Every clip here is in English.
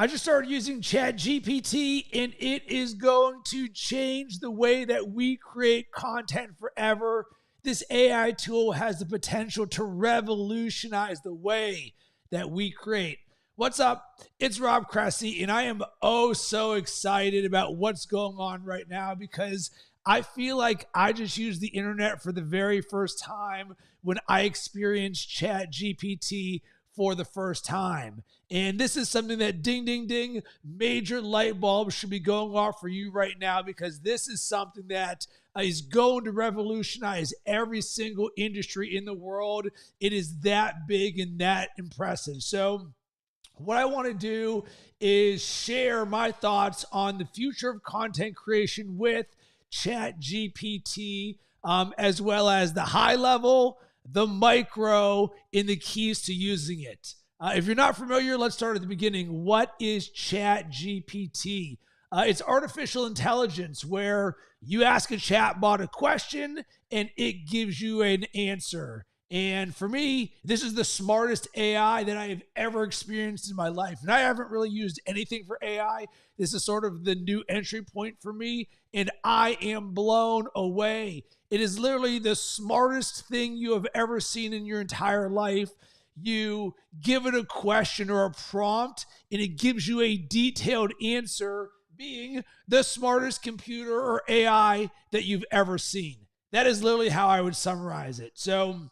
I just started using ChatGPT, and it is going to change the way that we create content forever. This AI tool has the potential to revolutionize the way that we create. What's up? It's Rob Cressy, and I am so excited about what's going on right now because I feel like I just used the internet for the very first time when I experienced ChatGPT for the first time. And this is something that ding, ding, ding, major light bulbs should be going off for you right now because this is something that is going to revolutionize every single industry in the world. It is that big and that impressive. So what I want to do is share my thoughts on the future of content creation with ChatGPT, as well as the high level, the micro, and the keys to using it. If you're not familiar, let's start at the beginning. What is ChatGPT? It's artificial intelligence where you ask a chatbot a question and it gives you an answer. And for me, this is the smartest AI that I have ever experienced in my life. And I haven't really used anything for AI. This is sort of the new entry point for me, and I am blown away. It is literally the smartest thing you have ever seen in your entire life. You give it a question or a prompt, and it gives you a detailed answer, being the smartest computer or AI that you've ever seen. That is literally how I would summarize it. So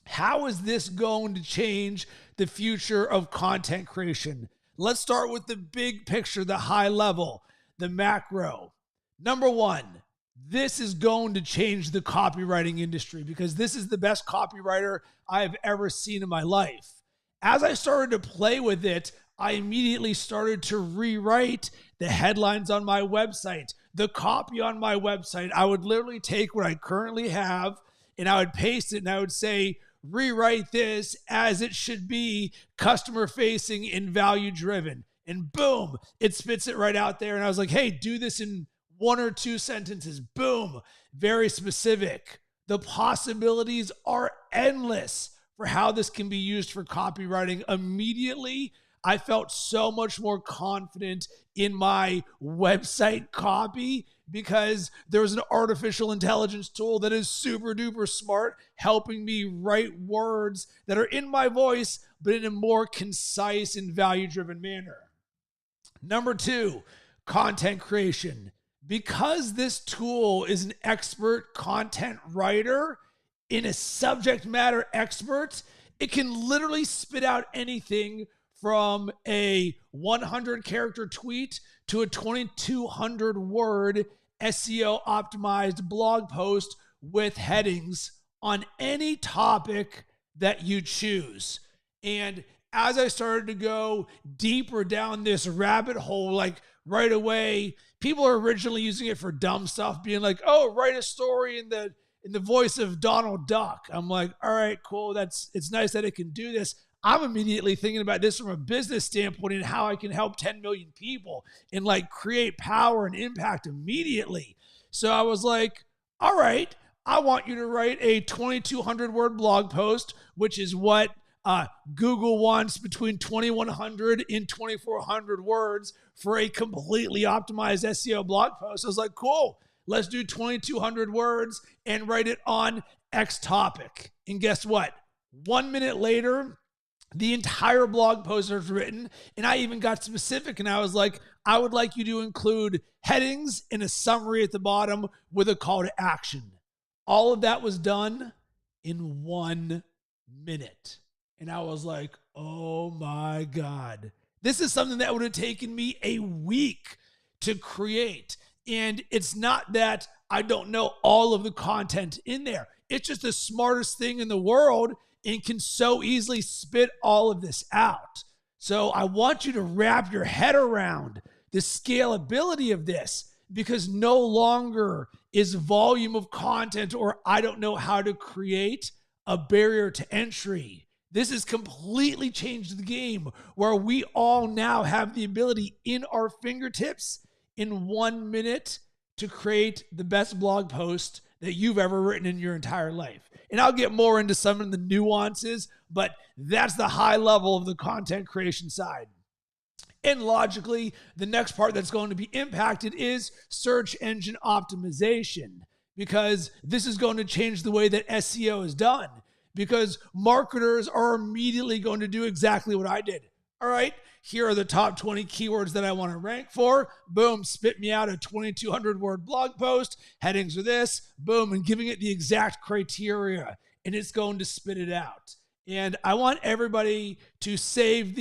how is this going to change the future of content creation? Let's start with the big picture, the high level, the macro. Number one, this is going to change the copywriting industry because this is the best copywriter I have ever seen in my life. As I started to play with it, I immediately started to rewrite the headlines on my website, the copy on my website. I would literally take what I currently have and I would paste it and I would say, rewrite this as it should be, customer facing and value driven. And boom, it spits it right out there. And I was like, hey, do this in 1 or 2 sentences. Boom, very specific. The possibilities are endless for how this can be used for copywriting. Immediately, I felt so much more confident in my website copy because there's an artificial intelligence tool that is super duper smart, helping me write words that are in my voice, but in a more concise and value-driven manner. Number 2, content creation. Because this tool is an expert content writer in a subject matter expert, it can literally spit out anything from a 100 character tweet to a 2,200 word SEO optimized blog post with headings on any topic that you choose. And as I started to go deeper down this rabbit hole, like right away, people are originally using it for dumb stuff, being like, oh, write a story in the voice of Donald Duck. I'm like, all right, cool. It's nice that it can do this. I'm immediately thinking about this from a business standpoint and how I can help 10 million people and like create power and impact immediately. So I was like, all right, I want you to write a 2,200 word blog post, which is what Google wants, between 2,100 and 2,400 words for a completely optimized SEO blog post. I was like, cool, let's do 2,200 words and write it on X topic. And guess what? 1 minute later, the entire blog post was written, and I even got specific, and I was like, I would like you to include headings and a summary at the bottom with a call to action. All of that was done in 1 minute. And I was like, oh my God. This is something that would have taken me a week to create. And it's not that I don't know all of the content in there. It's just the smartest thing in the world and can so easily spit all of this out. So I want you to wrap your head around the scalability of this, because no longer is volume of content or I don't know how to create a barrier to entry. This has completely changed the game where we all now have the ability in our fingertips in 1 minute to create the best blog post that you've ever written in your entire life. And I'll get more into some of the nuances, but that's the high level of the content creation side. And logically, the next part that's going to be impacted is search engine optimization, because this is going to change the way that SEO is done, because marketers are immediately going to do exactly what I did. All right, here are the top 20 keywords that I want to rank for. Boom, spit me out a 2,200 word blog post. Headings are this, boom, and giving it the exact criteria, and it's going to spit it out. And I want everybody to save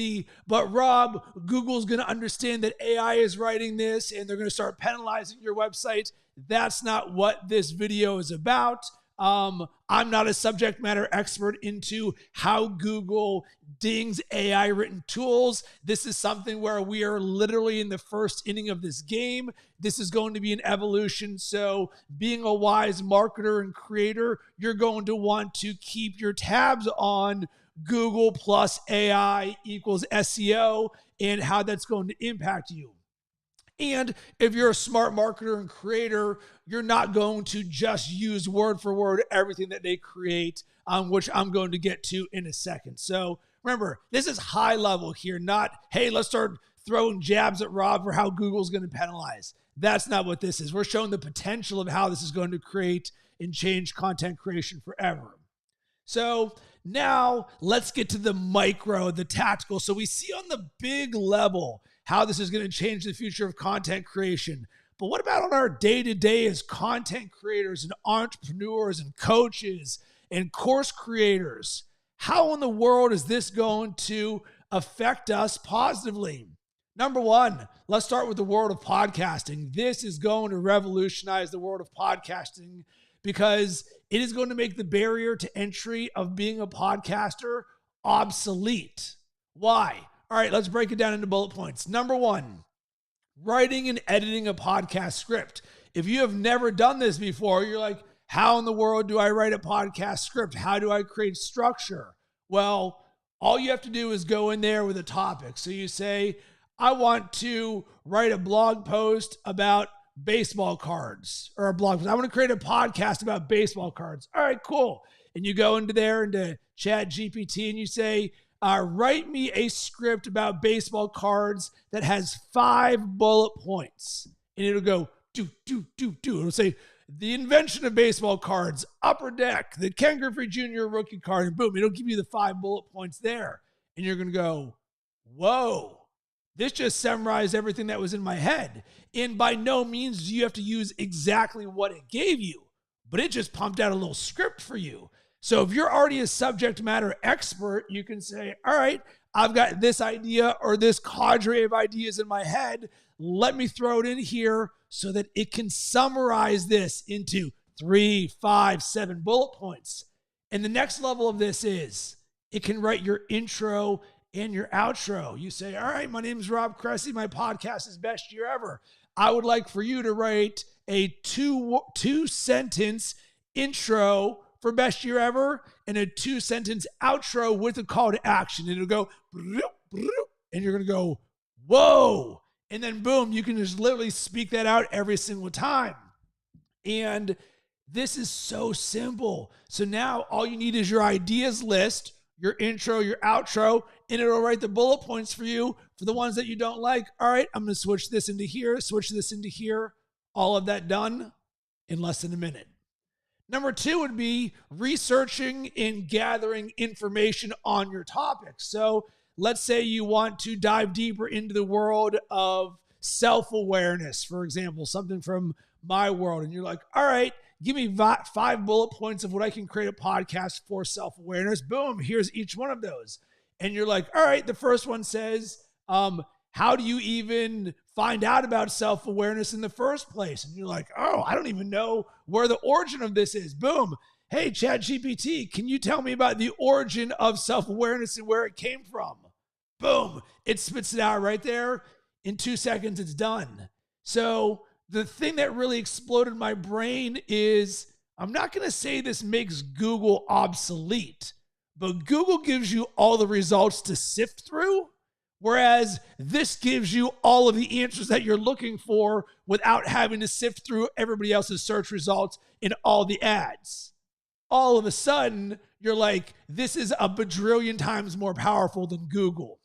but Rob, Google's going to understand that AI is writing this and they're going to start penalizing your website. That's not what this video is about. I'm not a subject matter expert into how Google dings AI written tools. This is something where we are literally in the first inning of this game. This is going to be an evolution. So being a wise marketer and creator, you're going to want to keep your tabs on Google plus AI equals SEO and how that's going to impact you. And if you're a smart marketer and creator, you're not going to just use word for word everything that they create, which I'm going to get to in a second. So remember, this is high level here, not, hey, let's start throwing jabs at Rob for how Google's going to penalize. That's not what this is. We're showing the potential of how this is going to create and change content creation forever. So now let's get to the micro, the tactical. So we see on the big level how this is going to change the future of content creation. But what about on our day-to-day as content creators and entrepreneurs and coaches and course creators? How in the world is this going to affect us positively? Number one, let's start with the world of podcasting. This is going to revolutionize the world of podcasting because it is going to make the barrier to entry of being a podcaster obsolete. Why? All right, let's break it down into bullet points. Number one, writing and editing a podcast script. If you have never done this before, you're like, how in the world do I write a podcast script? How do I create structure? Well, all you have to do is go in there with a topic. So you say, I want to write a blog post about baseball cards, or a blog post. I want to create a podcast about baseball cards. All right, cool. And you go into ChatGPT and you say, write me a script about baseball cards that has 5 bullet points. And it'll go, do. It'll say, the invention of baseball cards, Upper Deck, the Ken Griffey Jr. rookie card, and boom, it'll give you the 5 bullet points there. And you're going to go, whoa, this just summarized everything that was in my head. And by no means do you have to use exactly what it gave you, but it just pumped out a little script for you. So if you're already a subject matter expert, you can say, all right, I've got this idea or this cadre of ideas in my head. Let me throw it in here so that it can summarize this into 3, 5, 7 bullet points. And the next level of this is it can write your intro and your outro. You say, all right, my name is Rob Cressy. My podcast is Best Year Ever. I would like for you to write a two sentence intro for Best Year Ever and a 2-sentence outro with a call to action. And it'll go, and you're going to go, whoa. And then boom, you can just literally speak that out every single time. And this is so simple. So now all you need is your ideas list, your intro, your outro, and it'll write the bullet points for you for the ones that you don't like. All right, I'm going to switch this into here, switch this into here. All of that done in less than a minute. Number 2 would be researching and gathering information on your topic. So let's say you want to dive deeper into the world of self-awareness, for example, something from my world. And you're like, all right, give me 5 bullet points of what I can create a podcast for self-awareness. Boom, here's each one of those. And you're like, all right, the first one says, how do you even find out about self-awareness in the first place? And you're like, oh, I don't even know where the origin of this is. Boom. Hey, ChatGPT, can you tell me about the origin of self-awareness and where it came from? Boom. It spits it out right there. In 2 seconds, it's done. So the thing that really exploded my brain is, I'm not going to say this makes Google obsolete, but Google gives you all the results to sift through. Whereas this gives you all of the answers that you're looking for without having to sift through everybody else's search results in all the ads. All of a sudden, you're like, this is a bajillion times more powerful than Google.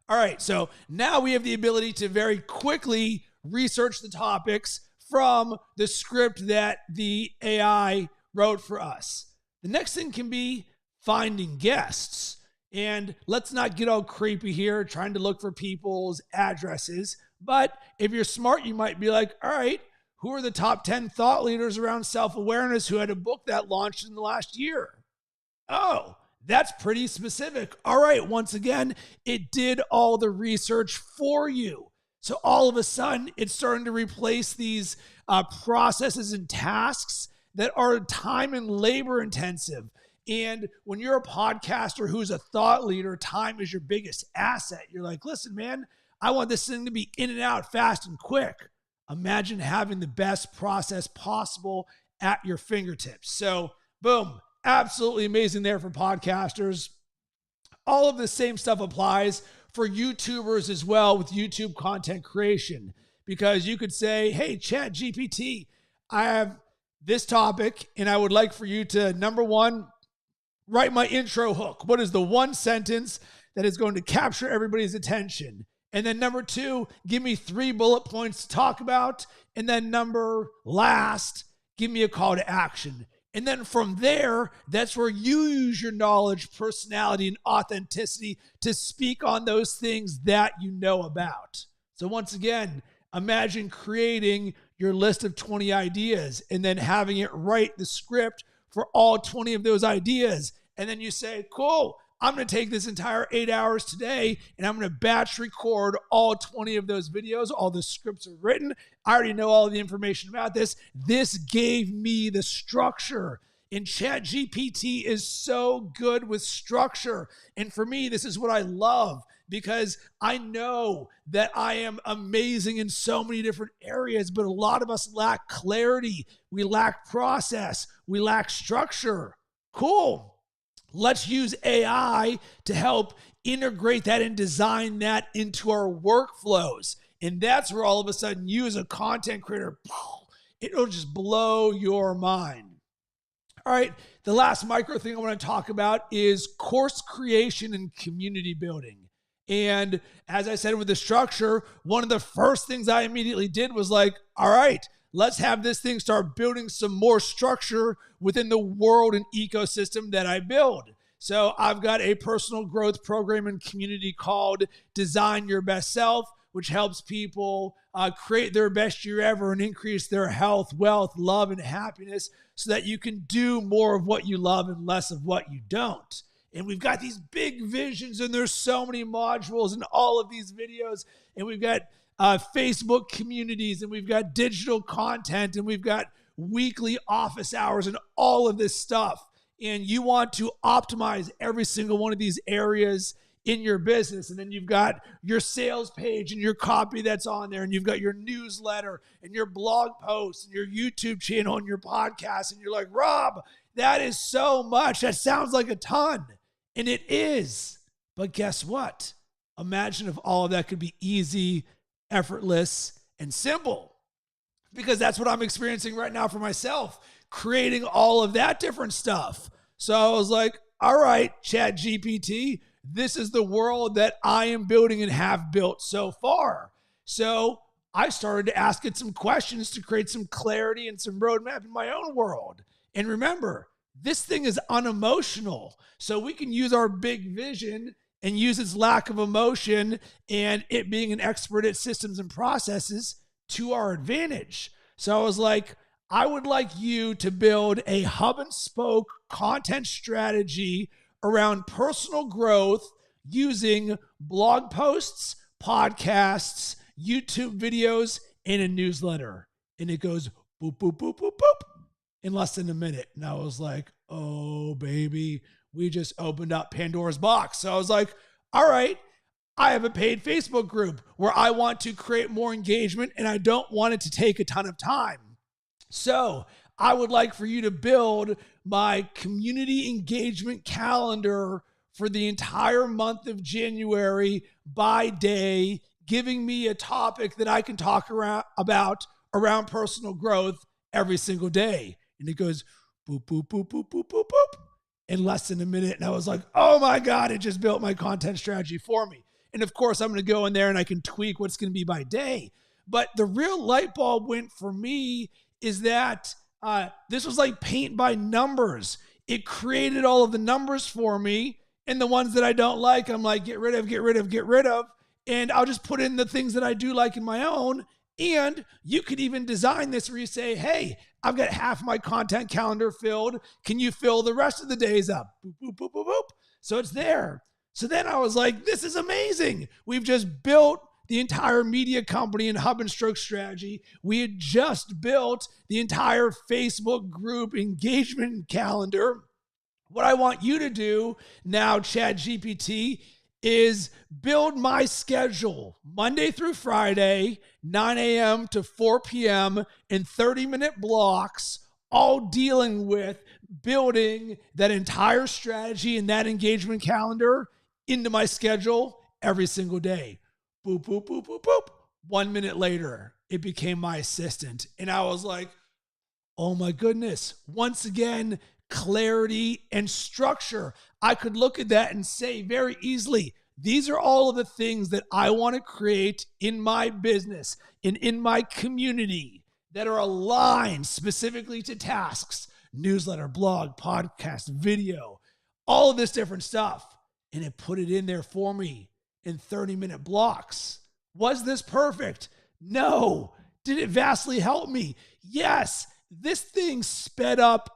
All right, so now we have the ability to very quickly research the topics from the script that the AI wrote for us. The next thing can be finding guests. And let's not get all creepy here trying to look for people's addresses. But if you're smart, you might be like, all right, who are the top 10 thought leaders around self-awareness who had a book that launched in the last year? Oh, that's pretty specific. All right, once again, it did all the research for you. So all of a sudden, it's starting to replace these processes and tasks that are time and labor intensive. And when you're a podcaster who's a thought leader, time is your biggest asset. You're like, listen, man, I want this thing to be in and out fast and quick. Imagine having the best process possible at your fingertips. So, boom, absolutely amazing there for podcasters. All of the same stuff applies for YouTubers as well with YouTube content creation, because you could say, hey, ChatGPT, I have this topic and I would like for you to, number one, write my intro hook. What is the one sentence that is going to capture everybody's attention? And then number two, give me 3 bullet points to talk about. And then last, give me a call to action. And then from there, that's where you use your knowledge, personality, and authenticity to speak on those things that you know about. So once again, imagine creating your list of 20 ideas and then having it write the script for all 20 of those ideas. And then you say, cool, I'm going to take this entire 8 hours today and I'm going to batch record all 20 of those videos. All the scripts are written. I already know all the information about this. This gave me the structure. And ChatGPT is so good with structure. And for me, this is what I love, because I know that I am amazing in so many different areas, but a lot of us lack clarity. We lack process. We lack structure. Cool. Let's use AI to help integrate that and design that into our workflows. And that's where all of a sudden you as a content creator, it'll just blow your mind. All right, the last micro thing I want to talk about is course creation and community building. And as I said with the structure, one of the first things I immediately did was like, all right, let's have this thing start building some more structure within the world and ecosystem that I build. So I've got a personal growth program and community called Design Your Best Self, which helps people create their best year ever and increase their health, wealth, love, and happiness so that you can do more of what you love and less of what you don't. And we've got these big visions, and there's so many modules in all of these videos. And we've got Facebook communities, and we've got digital content, and we've got weekly office hours and all of this stuff. And you want to optimize every single one of these areas in your business. And then you've got your sales page and your copy that's on there, and you've got your newsletter and your blog posts and your YouTube channel and your podcast. And you're like, Rob, that is so much. That sounds like a ton. And it is. But guess what? Imagine if all of that could be easy, effortless, and simple. Because that's what I'm experiencing right now for myself, creating all of that different stuff. So I was like, all right, ChatGPT, this is the world that I am building and have built so far. So I started to ask it some questions to create some clarity and some roadmap in my own world. And remember, this thing is unemotional. So we can use our big vision and use its lack of emotion and it being an expert at systems and processes to our advantage. So I was like, I would like you to build a hub and spoke content strategy around personal growth using blog posts, podcasts, YouTube videos, and a newsletter. And it goes boop, boop, boop, boop, boop in less than a minute. And I was like, oh, baby, we just opened up Pandora's box. So I was like, all right, I have a paid Facebook group where I want to create more engagement and I don't want it to take a ton of time. So I would like for you to build my community engagement calendar for the entire month of January by day, giving me a topic that I can talk about around personal growth every single day. And it goes boop, boop, boop, boop, boop, boop, boop in less than a minute. And I was like, oh my God, it just built my content strategy for me. And of course, I'm going to go in there and I can tweak what's going to be by day. But the real light bulb went for me is that this was like paint by numbers. It created all of the numbers for me. And the ones that I don't like, I'm like, get rid of, get rid of, get rid of. And I'll just put in the things that I do like in my own. And you could even design this where you say, hey, I've got half my content calendar filled. Can you fill the rest of the days up? Boop, boop, boop, boop, boop. So it's there. So then I was like, this is amazing. We've just built the entire media company and hub and stroke strategy. We had just built the entire Facebook group engagement calendar. What I want you to do now, ChatGPT, is build my schedule Monday through Friday, 9 a.m. to 4 p.m. in 30-minute blocks, all dealing with building that entire strategy and that engagement calendar into my schedule every single day. Boop, boop, boop, boop, boop. 1 minute later, it became my assistant. And I was like, oh my goodness. Once again, clarity and structure. I could look at that and say very easily, these are all of the things that I want to create in my business and in my community that are aligned specifically to tasks, newsletter, blog, podcast, video, all of this different stuff. And it put it in there for me in 30-minute blocks. Was this perfect? No. Did it vastly help me? Yes. This thing sped up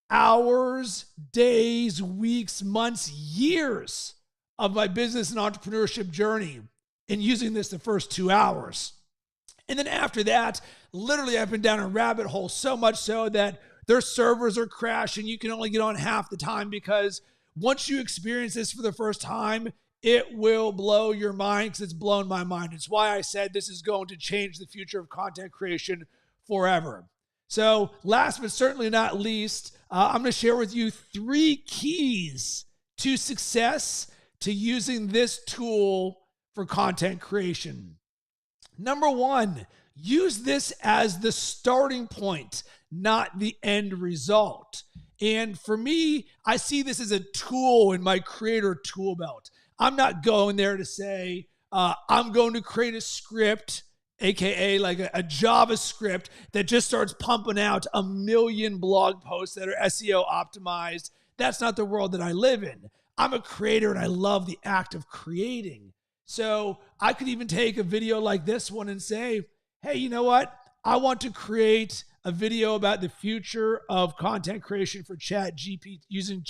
hours, days, weeks, months, years of my business and entrepreneurship journey in using this the first 2 hours. And then after that, literally I've been down a rabbit hole so much so that their servers are crashing. You can only get on half the time because once you experience this for the first time, it will blow your mind because it's blown my mind. It's why I said this is going to change the future of content creation forever. So last but certainly not least, I'm going to share with you 3 keys to success to using this tool for content creation. Number 1, use this as the starting point, not the end result. And for me, I see this as a tool in my creator tool belt. I'm not going there to say, I'm going to create a script, AKA like a JavaScript that just starts pumping out a million blog posts that are SEO optimized. That's not the world that I live in. I'm a creator and I love the act of creating. So I could even take a video like this one and say, hey, you know what? I want to create a video about the future of content creation for ChatGPT using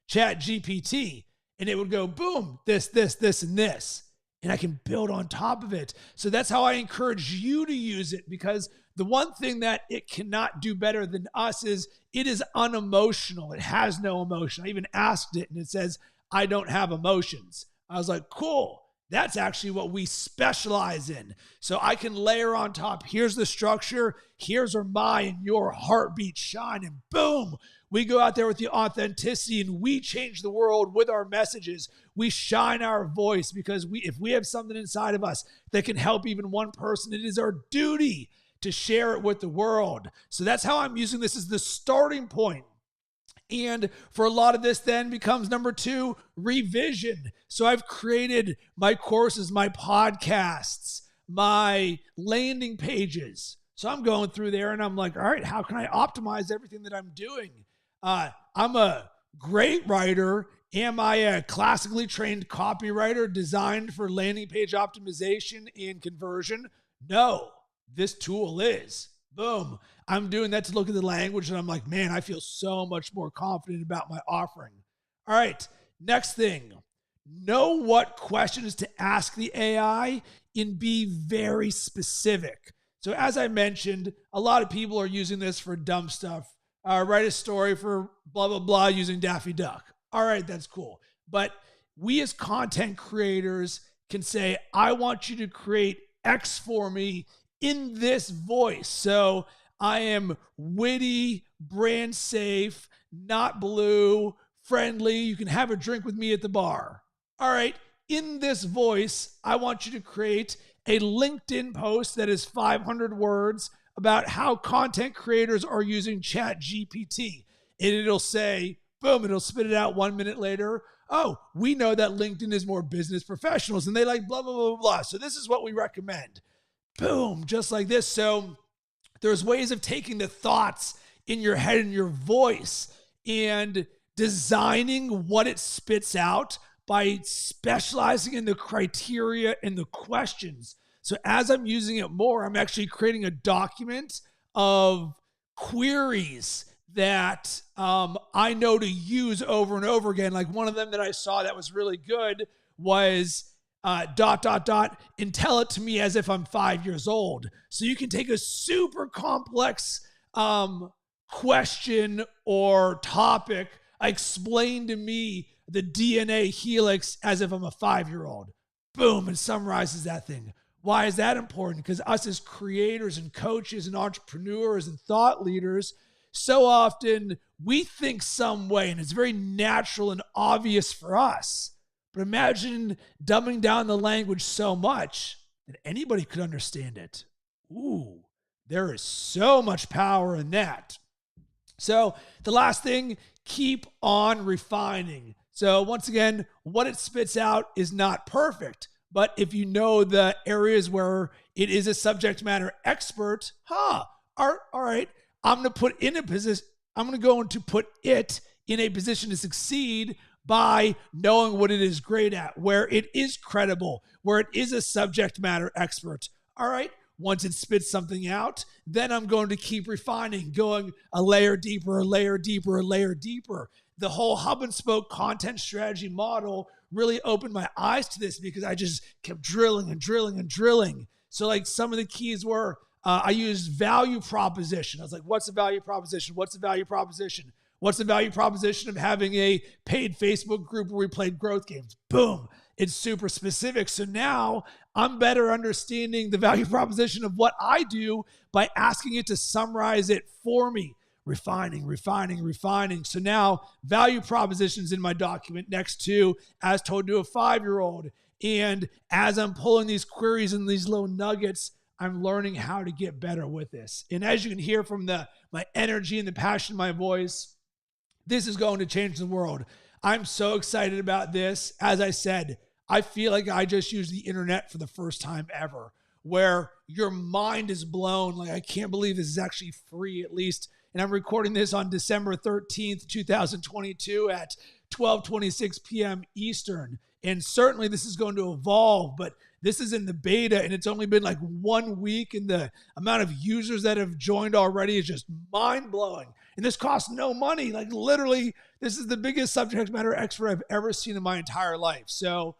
ChatGPT. And it would go, boom, this, and this. And I can build on top of it. So that's how I encourage you to use it, because the one thing that it cannot do better than us is it is unemotional. It has no emotion. I even asked it and it says, I don't have emotions. I was like, cool. That's actually what we specialize in. So I can layer on top. Here's the structure. Here's where my and your heartbeat shine. And boom, we go out there with the authenticity and we change the world with our messages. We shine our voice because if we have something inside of us that can help even one person, it is our duty to share it with the world. So that's how I'm using this as the starting point. And for a lot of this then becomes number 2, revision. So I've created my courses, my podcasts, my landing pages. So I'm going through there and I'm like, all right, how can I optimize everything that I'm doing? I'm a great writer. Am I a classically trained copywriter designed for landing page optimization and conversion? No, this tool is. Boom. I'm doing that to look at the language and I'm like, man, I feel so much more confident about my offering. All right, next thing. Know what questions to ask the AI and be very specific. So as I mentioned, a lot of people are using this for dumb stuff. Write a story for blah, blah, blah using Daffy Duck. All right, that's cool. But we as content creators can say, I want you to create X for me in this voice. So I am witty, brand safe, not blue, friendly. You can have a drink with me at the bar. All right, in this voice, I want you to create a LinkedIn post that is 500 words about how content creators are using ChatGPT. And it'll say, boom, it'll spit it out 1 minute later. oh, we know that LinkedIn is more business professionals and they like blah, blah, blah, blah, blah. So this is what we recommend. Boom, just like this. So there's ways of taking the thoughts in your head and your voice and designing what it spits out by specializing in the criteria and the questions. So as I'm using it more, I'm actually creating a document of queries that I know to use over and over again. Like one of them that I saw that was really good was and tell it to me as if I'm 5 years old. So you can take a super complex question or topic, explain to me the DNA helix as if I'm a 5-year-old. Boom, and summarizes that thing. Why is that important? Because us as creators and coaches and entrepreneurs and thought leaders, so often we think some way and it's very natural and obvious for us. But imagine dumbing down the language so much that anybody could understand it. Ooh, there is so much power in that. So the last thing, keep on refining. So once again, what it spits out is not perfect. But if you know the areas where it is a subject matter expert, all right, I'm going to put it in a position to succeed by knowing what it is great at, where it is credible, where it is a subject matter expert. All right, once it spits something out, then I'm going to keep refining, going a layer deeper, a layer deeper, a layer deeper. The whole hub and spoke content strategy model really opened my eyes to this because I just kept drilling and drilling and drilling. So like some of the keys were, I used value proposition. I was like, what's the value proposition? What's the value proposition? What's the value proposition of having a paid Facebook group where we played growth games? Boom. It's super specific. So now I'm better understanding the value proposition of what I do by asking it to summarize it for me. Refining. So now value propositions in my document next to as told to a 5-year-old. And as I'm pulling these queries and these little nuggets, I'm learning how to get better with this. And as you can hear from my energy and the passion in my voice, this is going to change the world. I'm so excited about this. As I said, I feel like I just used the internet for the first time ever, where your mind is blown. Like, I can't believe this is actually free, at least. And I'm recording this on December 13th, 2022 at 12:26 p.m. Eastern. And certainly this is going to evolve, but this is in the beta and it's only been like 1 week, and the amount of users that have joined already is just mind-blowing. And this costs no money. Like, literally, this is the biggest subject matter expert I've ever seen in my entire life. So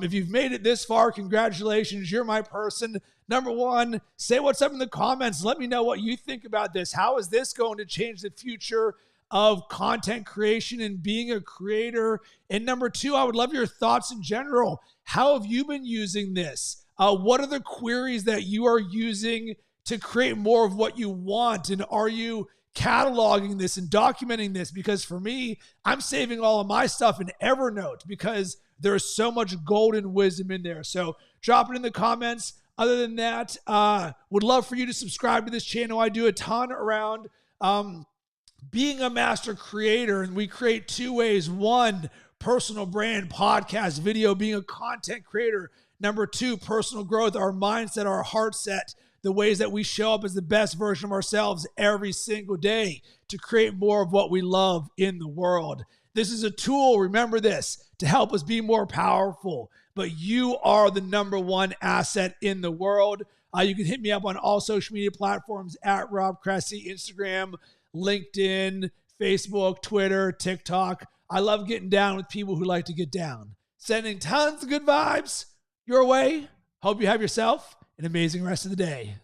if you've made it this far, congratulations. You're my person. Number one, say what's up in the comments. Let me know what you think about this. How is this going to change the future of content creation and being a creator? And number two, I would love your thoughts in general. How have you been using this? What are the queries that you are using to create more of what you want? And are you cataloging this and documenting this? Because for me, I'm saving all of my stuff in Evernote because there's so much golden wisdom in there. So drop it in the comments. Other than that, would love for you to subscribe to this channel. I do a ton around being a master creator, and we create two ways. One, personal brand, podcast, video, being a content creator. Number two, personal growth, our mindset, our heart set, the ways that we show up as the best version of ourselves every single day to create more of what we love in the world. This is a tool, remember this, to help us be more powerful. But you are the number one asset in the world. You can hit me up on all social media platforms at Rob Cressy, Instagram, LinkedIn, Facebook, Twitter, TikTok. I love getting down with people who like to get down. Sending tons of good vibes your way. Hope you have yourself an amazing rest of the day.